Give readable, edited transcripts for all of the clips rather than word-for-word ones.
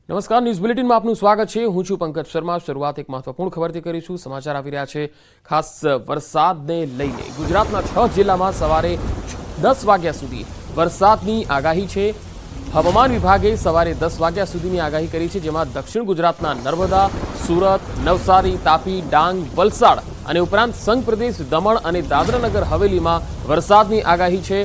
નમસ્કાર, ન્યૂઝ બુલેટિનમાં આપનું સ્વાગત છે। હું છું પંકજ શર્મા। શરૂઆત એક મહત્વપૂર્ણ ખબરથી કરીશું। સમાચાર આવી રહ્યા છે ખાસ વરસાદને લઈને। ગુજરાતના 6 જિલ્લામાં સવારે 10 વાગ્યા સુધી વરસાદની આગાહી છે। હવામાન વિભાગે સવારે 10 વાગ્યા સુધીની આગાહી કરી છે, જેમાં દક્ષિણ ગુજરાતના નર્મદા, સુરત, નવસારી, તાપી, ડાંગ, વલસાડ અને ઉપરાંત સંઘ પ્રદેશ દમણ અને દાદરાનગર હવેલીમાં વરસાદની આગાહી છે।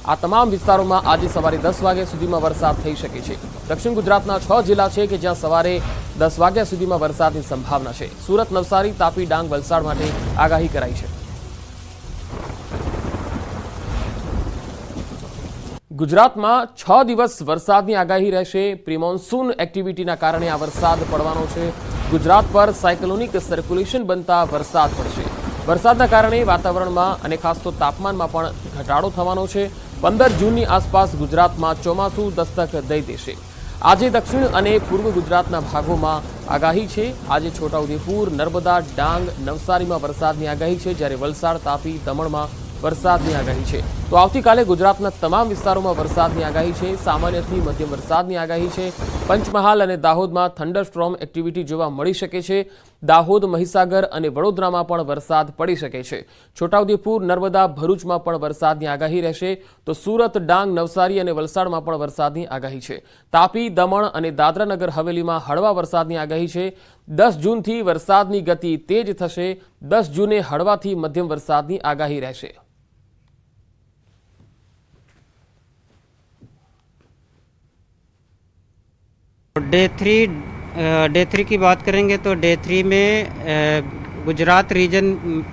આ તમામ વિસ્તારોમાં આજે સવારે 10 વાગ્યા સુધીમાં વરસાદ થઈ શકે છે। દક્ષિણ ગુજરાતના 6 જિલ્લા છે કે જ્યાં સવારે 10 વાગ્યા સુધીમાં વરસાદની સંભાવના છે। સુરત, નવસારી, તાપી, ડાંગ, વલસાડ માટે આગાહી કરાઈ છે। ગુજરાતમાં 6 દિવસ વરસાદની આગાહી રહેશે। પ્રી મોન્સૂન એક્ટિવિટીના કારણે આ વરસાદ પડવાનો છે। ગુજરાત પર સાયક્લોનિક સર્ક્યુલેશન બનતા વરસાદ પડશે। વરસાદના કારણે વાતાવરણમાં અને ખાસ તો તાપમાનમાં પણ ઘટાડો થવાનો છે। 15 જૂનની આસપાસ ગુજરાતમાં ચોમાસું દસ્તક દઈ દેશે। આજે દક્ષિણ અને પૂર્વ ગુજરાતના ભાગોમાં આગાહી છે। આજે છોટાઉદેપુર, નર્મદા, ડાંગ, નવસારીમાં વરસાદની આગાહી છે, જ્યારે વલસાડ, તાપી, દમણમાં વરસાદની આગાહી છે। તો આવતીકાલે ગુજરાતના તમામ વિસ્તારોમાં વરસાદની આગાહી છે। સામાન્યથી મધ્યમ વરસાદની આગાહી છે। પંચમહાલ અને દાહોદમાં થંડરસ્ટોર્મ એક્ટિવિટી જોવા મળી શકે છે। દાહોદ, મહીસાગર અને વડોદરામાં પણ વરસાદ પડી શકે છે। છોટાઉદેપુર, નર્મદા, ભરૂચમાં પણ વરસાદની આગાહી રહેશે। તો સુરત, ડાંગ, નવસારી અને વલસાડમાં પણ વરસાદની આગાહી છે। તાપી, દમણ અને દાદરાનગર હવેલીમાં હળવા વરસાદની આગાહી છે। 10 જૂનથી વરસાદની ગતિ તેજ થશે। 10 જૂને હળવાથી મધ્યમ વરસાદની આગાહી રહેશે। डे थ्री की बात करेंगे तो डे थ्री में गुजरात रीजन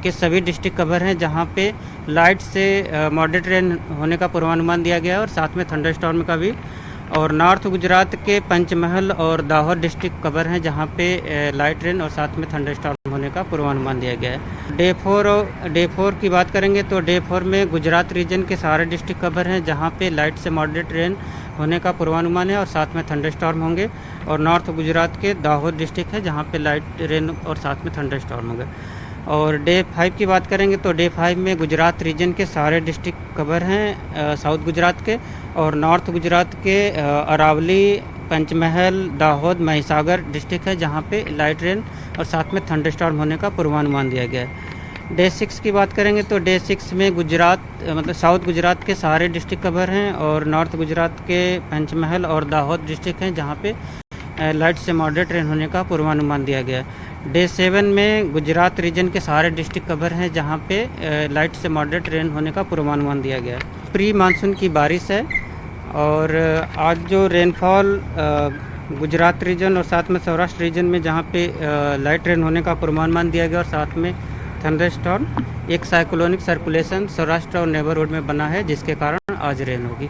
के सभी डिस्ट्रिक्ट कवर हैं, जहां पे लाइट से मॉडरेट रेन होने का पूर्वानुमान दिया गया है और साथ में थंडरस्टॉर्म का भी। और नॉर्थ गुजरात के पंचमहल और दाहोद डिस्ट्रिक्ट कवर हैं, जहां पे लाइट रेन और साथ में थंडरस्टॉर्म होने का पूर्वानुमान दिया गया है। डे फोर की बात करेंगे तो डे 4 में गुजरात रीजन के सारे डिस्ट्रिक्ट कवर हैं, जहां पे लाइट से मॉडरेट रेन होने का पूर्वानुमान है और साथ में थंडरस्टॉर्म होंगे। और नॉर्थ गुजरात के दाहोद डिस्ट्रिक्ट है, जहां पे लाइट रेन और साथ में थंडरस्टॉर्म होंगे। और डे 5 की बात करेंगे तो डे 5 में गुजरात रीजन के सारे डिस्ट्रिक्ट कवर हैं, साउथ गुजरात के और नॉर्थ गुजरात के अरावली, पंचमहल, दाहोद, महिसागर डिस्ट्रिक्ट है, जहां पे लाइट रेन और साथ में थंडरस्टॉर्म होने का पूर्वानुमान दिया गया है। डे 6 की बात करेंगे तो डे 6 में गुजरात मतलब साउथ गुजरात के सारे डिस्ट्रिक्ट कवर हैं और नॉर्थ गुजरात के पंचमहल और दाहोद डिस्ट्रिक्ट हैं, जहां पे लाइट से मॉडरेट रेन होने का पूर्वानुमान दिया गया है। डे 7 में गुजरात रीजन के सारे डिस्ट्रिक्ट कवर हैं, जहां पे लाइट से मॉडरेट रेन होने का पूर्वानुमान दिया गया है। प्री मानसून की बारिश है और आज जो रेनफॉल गुजरात रीजन और साथ में सौराष्ट्र रीजन में जहां पे लाइट रेन होने का पूर्वानुमान दिया गया और साथ में थंडरस्टॉर्म, एक साइक्लोनिक सर्कुलेशन सौराष्ट्र और नेबरहुड में बना है, जिसके कारण आज रेन होगी।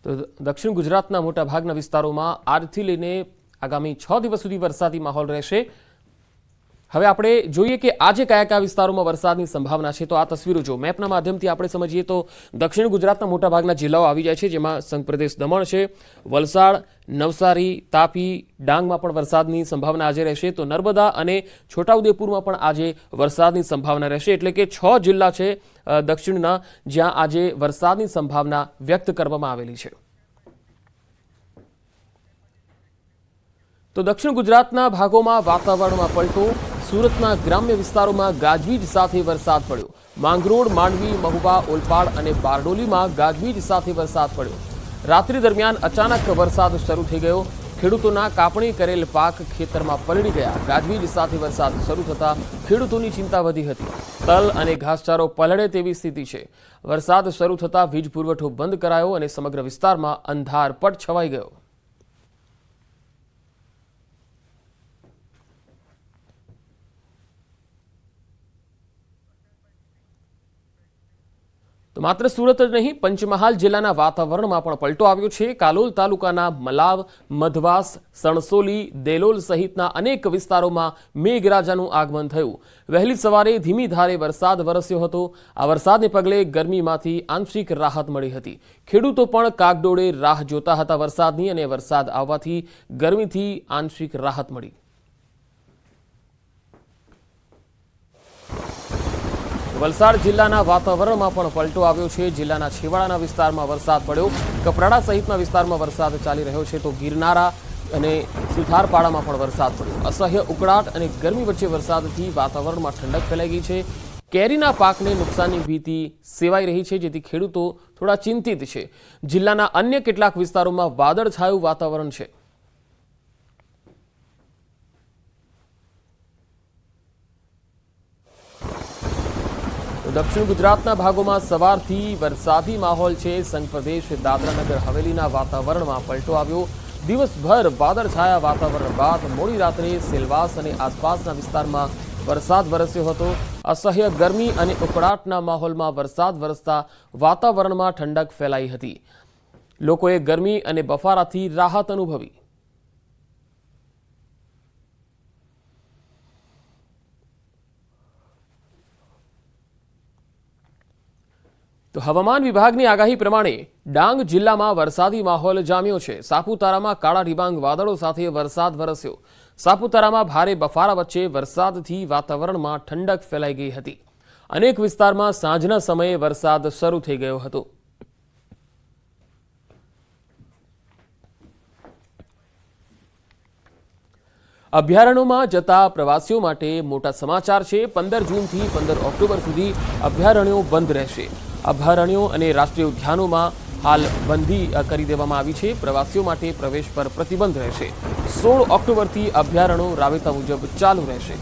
તો દક્ષિણ ગુજરાતના મોટાભાગના વિસ્તારોમાં આજથી લઈને આગામી 6 દિવસ સુધી વરસાદી માહોલ રહેશે। હવે આપણે જોઈએ કે આજે કયા કયા વિસ્તારોમાં વરસાદની સંભાવના છે। તો આ તસવીરો જો મેપના માધ્યમથી આપણે સમજીએ તો દક્ષિણ ગુજરાતના મોટાભાગના જિલ્લાઓ આવી જાય છે, જેમાં સંઘ પ્રદેશ દમણ છે, વલસાડ, નવસારી, તાપી, ડાંગમાં પણ વરસાદની સંભાવના આજે રહેશે। તો નર્મદા અને છોટાઉદેપુરમાં પણ આજે વરસાદની સંભાવના રહેશે। એટલે કે 6 જિલ્લા છે દક્ષિણના, જ્યાં આજે વરસાદની સંભાવના વ્યક્ત કરવામાં આવેલી છે। તો દક્ષિણ ગુજરાતના ભાગોમાં વાતાવરણમાં પલટો। સુરતના ગ્રામ્ય વિસ્તારોમાં ગાજવીજ સાથે વરસાદ પડ્યો। માંગરોળ, માંડવી, મહુવા, ઓલપાડ અને બારડોલીમાં ગાજવીજ સાથે વરસાદ પડ્યો। રાત્રિ દરમિયાન અચાનક વરસાદ શરૂ થઈ ગયો। ખેડૂતોના કાપણી કરેલ પાક ખેતરમાં પલળી ગયા। ગાજવીજ સાથે વરસાદ શરૂ થતાં ખેડૂતોની ચિંતા વધી હતી। તલ અને ઘાસચારો પલળે તેવી સ્થિતિ છે। વરસાદ શરૂ થતાં વીજ પુરવઠો બંધ કરાયો અને સમગ્ર વિસ્તારમાં અંધારપટ છવાઈ ગયો। તો માત્ર સુરત જ નહીં, પંચમહાલ જિલ્લાના વાતાવરણમાં પણ પલટો આવ્યો છે। કાલોલ તાલુકાના મલાવ, મધવાસ, સણસોલી, દેલોલ સહિતના અનેક વિસ્તારોમાં મેઘરાજાનું આગમન થયું। વહેલી સવારે ધીમી ધારે વરસાદ વરસ્યો હતો। આ વરસાદને પગલે ગરમીમાંથી આંશિક રાહત મળી હતી। ખેડૂતો પણ કાગડોળે રાહ જોતા હતા વરસાદની, અને વરસાદ આવવાથી ગરમીથી આંશિક રાહત મળી। વલસાડ જિલ્લાના વાતાવરણમાં પણ પલટો આવ્યો છે। જિલ્લાના છેવાડાના વિસ્તારમાં વરસાદ પડ્યો। કપરાડા સહિતના વિસ્તારમાં વરસાદ ચાલી રહ્યો છે। તો ગિરનારા, અને સુથારપાડામાં પણ વરસાદ પડ્યો. અસહ્ય ઉકળાટ અને ગરમી વચ્ચે વરસાદથી વાતાવરણમાં ઠંડક ફેલાઈ ગઈ છે. કેરીના પાકને નુકસાનની ભીતિ સેવાઈ રહી છે, જેથી ખેડૂતો થોડા ચિંતિત છે. જિલ્લાના અન્ય કેટલાક વિસ્તારોમાં વાદળછાયું વાતાવરણ છે. દક્ષિણ ગુજરાતના ભાગોમાં સવારથી વરસાદી માહોલ છે. સંઘ પ્રદેશ દાદરાનગર હવેલીના વાતાવરણમાં પલટો આવ્યો. દિવસભર વાદળછાયા વાતાવરણ બાદ મોડી રાત્રે સેલવાસ અને આસપાસના વિસ્તારમાં વરસાદ વરસ્યો હતો. અસહ્ય ગરમી અને ઉકળાટના માહોલમાં વરસાદ વરસતા વાતાવરણમાં ઠંડક ફેલાઈ હતી. લોકોએ ગરમી અને બફારાથી રાહત અનુભવી. તો હવામાન વિભાગની આગાહી પ્રમાણે ડાંગ જિલ્લામાં વરસાદી માહોલ જામ્યો છે. સાપુતારામાં કાળા ડિબાંગ વાદળો સાથે વરસાદ વરસ્યો. સાપુતારામાં ભારે બફારા વચ્ચે વરસાદથી વાતાવરણમાં ઠંડક ફેલાઈ ગઈ હતી. અનેક વિસ્તારમાં સાંજના સમયે વરસાદ શરૂ થઈ ગયો હતો. અભયારણ્યોમાં જતા પ્રવાસીઓ માટે મોટા સમાચાર છે. 15 જૂનથી 15 ઓક્ટોબર સુધી અભયારણ્યો બંધ રહેશે. અભયારણ્યો અને રાષ્ટ્રીય ઉદ્યાનોમાં હાલ બંધી કરી દેવામાં આવી છે. પ્રવાસીઓ માટે પ્રવેશ પર પ્રતિબંધ રહેશે. 16 ઓક્ટોબરથી અભયારણ્યો રાબેતા મુજબ ચાલુ રહેશે.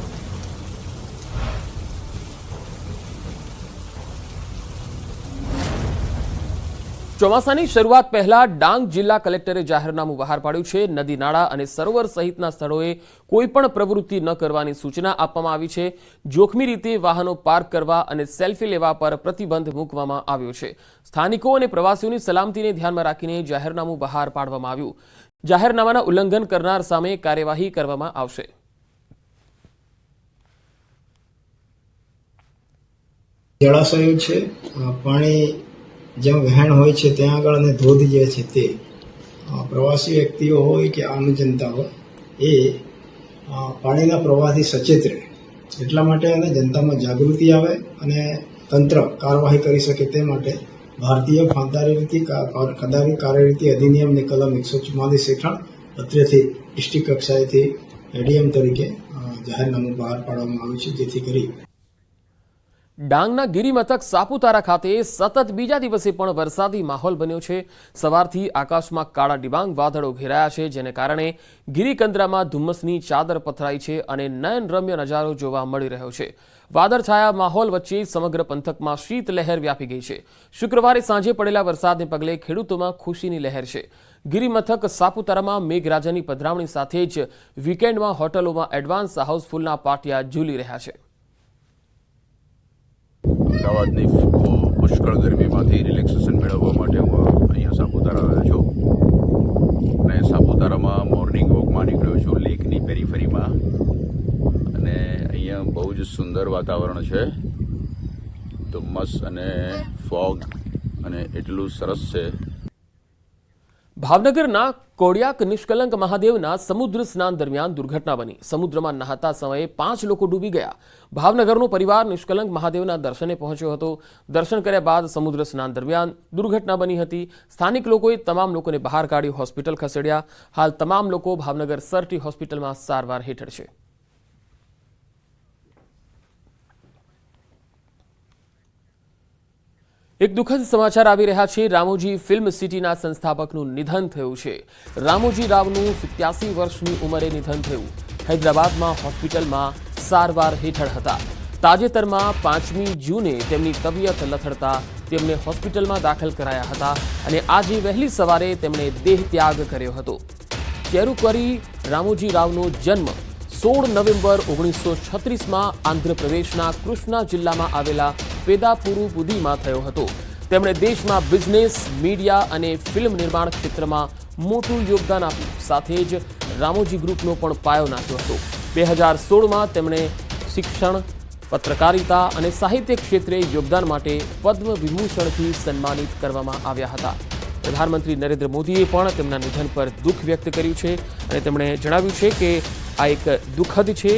ચોમાસાની શરૂઆત પહેલા ડાંગ જિલ્લા કલેક્ટરે જાહેરનામું બહાર પાડ્યું છે. નદી નાળા અને સરોવર સહિતના સ્થળોએ કોઈપણ પ્રવૃત્તિ ન કરવાની સૂચના આપવામાં આવી છે. જોખમી રીતે વાહનો પાર્ક કરવા અને સેલ્ફી લેવા પર પ્રતિબંધ મૂકવામાં આવ્યો છે. સ્થાનિકો અને પ્રવાસીઓની સલામતીને ધ્યાનમાં રાખીને જાહેરનામું બહાર પાડવામાં આવ્યું. જાહેરનામાના ઉલ્લંઘન કરનાર સામે કાર્યવાહી કરવામાં આવશે. જળાશયો છે, પાણી જ્યાં વહેણ હોય છે ત્યાં આગળ અને ધોધ જે છે તે પ્રવાસી વ્યક્તિઓ હોય કે આમ જનતા હોય એ પાણીના પ્રવાહથી સચેત રહે, એટલા માટે અને જનતામાં જાગૃતિ આવે અને તંત્ર કાર્યવાહી કરી શકે તે માટે ભારતીય ફોજદારી કાર્યરીતિ અધિનિયમની કલમ 144 હેઠળ અત્રેથી ડિસ્ટ્રિક્ટ કક્ષાએથી એડીએમ તરીકે જાહેરનામું બહાર પાડવામાં આવ્યું છે, જેથી કરી ડાંગના ગિરિમથક સાપુતારા ખાતે સતત બીજા દિવસે પણ વરસાદી માહોલ બન્યો છે. સવારથી આકાશમાં કાળા ડિબાંગ વાદળો ઘેરાયા છે, જેને કારણે ગિરિકંદરામાં ધુમ્મસની ચાદર પથરાઈ છે અને નયનરમ્ય નજારો જોવા મળી રહ્યો છે. વાદળછાયા માહોલ વચ્ચે સમગ્ર પંથકમાં શીતલહેર વ્યાપી ગઈ છે. શુક્રવારે સાંજે પડેલા વરસાદને પગલે ખેડૂતોમાં ખુશીની લહેર છે. ગિરિમથક સાપુતારામાં મેઘરાજાની પધરામણી સાથે જ વીકેન્ડમાં હોટલોમાં એડવાન્સ હાઉસફુલના પાટિયા ઝૂલી રહ્યા છે. અમદાવાદની પુષ્કળ ગરમીમાંથી રિલેક્સેશન મેળવવા માટે હું અહીંયા સાપુતારા આવ્યો છું અને સાપુતારામાં મોર્નિંગ વોકમાં નીકળ્યો છું લેકની પેરીફરીમાં, અને અહીંયા બહુ જ સુંદર વાતાવરણ છે. ધુમ્મસ અને ફોગ અને એટલું સરસ છે. ભાવનગરના કોડિયાક નિષ્કલંક મહાદેવના સમુદ્ર સ્નાન દરમિયાન દુર્ઘટના બની. સમુદ્રમાં નહાતા સમયે 5 લોકો ડૂબી ગયા. ભાવનગરનો પરિવાર નિષ્કલંક મહાદેવના દર્શને પહોંચ્યો હતો. દર્શન કર્યા બાદ સમુદ્ર સ્નાન દરમિયાન દુર્ઘટના બની હતી. સ્થાનિક લોકોએ તમામ લોકોને બહાર કાઢી હોસ્પિટલ ખસેડ્યા. હાલ તમામ લોકો ભાવનગર સરટી હોસ્પિટલમાં સારવાર હેઠળ છે. એક દુઃખદ સમાચાર આવી રહ્યા છે. રામોજી ફિલ્મ સિટીના સંસ્થાપકનું નિધન થયું છે. રામોજી રાવનું 87 વર્ષની ઉંમરે નિધન થયું. હૈદરાબાદમાં હોસ્પિટલમાં સારવાર હેઠળ હતા. તાજેતરમાં 5મી જૂને તેમની તબિયત લથડતા તેમને હોસ્પિટલમાં દાખલ કરાયા હતા અને આજે વહેલી સવારે તેમણે દેહ ત્યાગ કર્યો હતો. ચેરુકરી રામોજી રાવનો જન્મ 16 નવેમ્બર 1936માં આંધ્રપ્રદેશના કૃષ્ણા જિલ્લામાં આવેલા પેદાપુરુપુદીમાં થયો હતો. તેમણે દેશમાં બિઝનેસ, મીડિયા અને ફિલ્મ નિર્માણ ક્ષેત્રમાં મોટું યોગદાન આપ્યું. સાથે જ રામોજી ગ્રુપનો પણ પાયો નાખ્યો હતો. 2016માં તેમણે શિક્ષણ, પત્રકારિતા અને સાહિત્ય ક્ષેત્રે યોગદાન માટે પદ્મ વિભૂષણથી સન્માનિત કરવામાં આવ્યા હતા. પ્રધાનમંત્રી નરેન્દ્ર મોદીએ પણ તેમના નિધન પર દુઃખ વ્યક્ત કર્યું છે અને તેમણે જણાવ્યું છે કે આ એક દુઃખદ છે.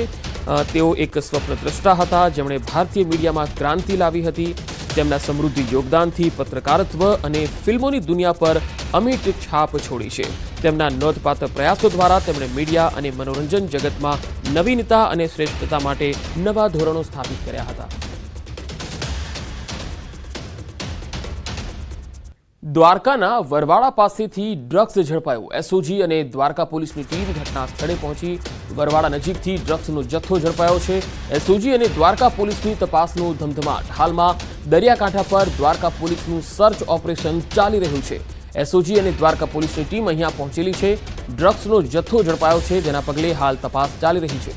તેઓ એક સ્વપ્નદ્રષ્ટા હતા, જેમણે ભારતીય મીડિયામાં ક્રાંતિ લાવી હતી. તેમના સમૃદ્ધ યોગદાનથી પત્રકારત્વ અને ફિલ્મોની દુનિયા પર અમિટ છાપ છોડી છે. તેમના નોંધપાત્ર પ્રયાસો દ્વારા તેમણે મીડિયા અને મનોરંજન જગતમાં નવીનતા અને શ્રેષ્ઠતા માટે નવા ધોરણો સ્થાપિત કર્યા હતા. દ્વારકાના વરવાડા પાસેથી ડ્રગ્સ ઝડપાયું. એસઓજી અને દ્વારકા પોલીસની ટીમ ઘટના સ્થળે પહોંચી વરવાડા નજીકથી ડ્રગ્સનો જથ્થો ઝડપાયો છે. એસઓજી અને દ્વારકા પોલીસની તપાસનો ધમધમાટ. હાલમાં દરિયાકાંઠા પર દ્વારકા પોલીસનું સર્ચ ઓપરેશન ચાલી રહ્યું છે. એસઓજી અને દ્વારકા પોલીસની ટીમ અહીંયા પહોંચેલી છે. ડ્રગ્સનો જથ્થો ઝડપાયો છે, જેના પગલે હાલ તપાસ ચાલી રહી છે.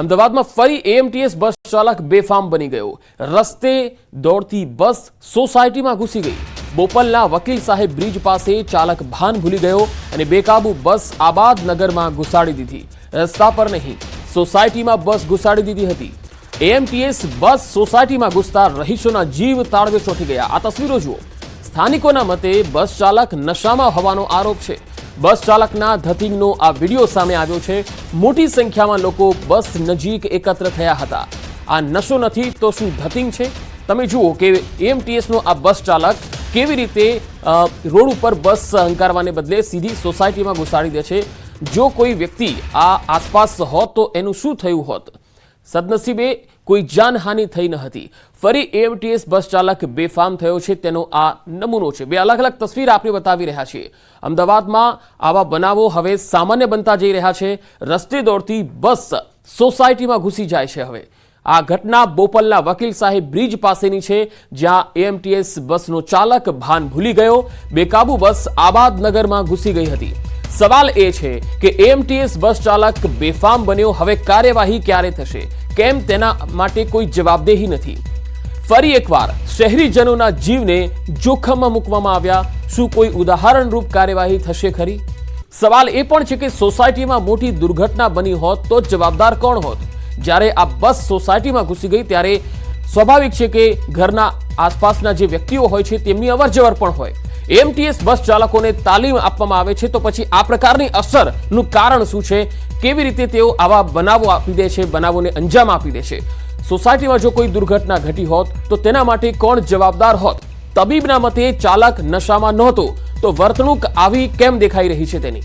અમદાવાદમાં ફરી એએમટીએસ બસ ચાલક બેફામ બની ગયો. રસ્તે દોડતી બસ સોસાયટીમાં ઘૂસી ગઈ. બોપલના વકીલ સાહેબ બ્રિજ પાસે ચાલક ભાન ભૂલી ગયો અને બેકાબુ બસ આબાદ નગરમાં ઘુસાડી દીધી. રસ્તા પર નહીં, સોસાયટીમાં બસ ઘુસાડી દીધી હતી. એએમટીએસ બસ સોસાયટીમાં ઘૂસતા રહીશોના જીવ તાળવે ચોંટી ગયા. આ તસવીરો જુઓ. સ્થાનિકોના મતે બસ ચાલક નશામાં હોવાનો આરોપ છે. બસ ચાલકના ધતિંગનો આ વિડીયો સામે આવ્યો છે. મોટી સંખ્યામાં લોકો બસ નજીક એકત્ર થયા હતા. આ નશો નથી તો શું ધતિંગ છે? તમે જુઓ કે એએમટીએસનો આ બસ ચાલક કેવી રીતે રોડ ઉપર બસ હંકારવાને બદલે સીધી સોસાયટીમાં ઘુસાડી દે છે. જો કોઈ વ્યક્તિ આ આસપાસ હોત તો એનું શું થયું હોત? સદનસીબે કોઈ જાનહાનિ થઈ ન હતી. ફરી એએમટીએસ બસ ચાલક બેફામ થયો છે, તેનો આ નમૂનો છે. બે અલગ અલગ તસવીર આપણે બતાવી રહ્યા છીએ. અમદાવાદમાં આવા બનાવો હવે સામાન્ય બનતા જઈ રહ્યા છે. રસ્તે દોડતી બસ સોસાયટીમાં ઘૂસી જાય છે. હવે આ ઘટના બોપલના વકીલ સાહેબ બ્રિજ પાસેની છે, જ્યાં એએમટીએસ બસનો ચાલક ભાન ભૂલી ગયો. બેકાબુ બસ આબાદ નગરમાં ઘૂસી ગઈ હતી. સવાલ એ છે કે એએમટીએસ બસ ચાલક બેફામ બન્યો, હવે કાર્યવાહી ક્યારે થશે? કેમ તેના માટે કોઈ જવાબદેહી નથી? ફરી એકવાર શહેરીજનોના જીવને જોખમમાં મૂકવામાં આવ્યા. શું કોઈ ઉદાહરણરૂપ કાર્યવાહી થશે ખરી? સવાલ એ પણ છે કે સોસાયટીમાં મોટી દુર્ઘટના બની હોત તો જવાબદાર કોણ હોત? જ્યારે આ બસ સોસાયટીમાં ઘૂસી ગઈ ત્યારે સ્વાભાવિક છે કે ઘરના આસપાસના જે વ્યક્તિઓ હોય છે તેમની અવરજવર પણ હોય. એએમટીએસ બસ ચાલકોને તાલીમ આપવામાં આવે છે તો પછી આ પ્રકારની અસરનું કારણ શું છે? કેવી રીતે તેઓ આવા બનાવો આપી દે છે, બનાવોને અંજામ આપી દે છે? સોસાયટીમાં જો કોઈ દુર્ઘટના ઘટી હોત તો તેના માટે કોણ જવાબદાર હોત? તબીબના મતે ચાલક નશામાં નહોતો તો વર્તણૂક આવી કેમ દેખાઈ રહી છે તેની?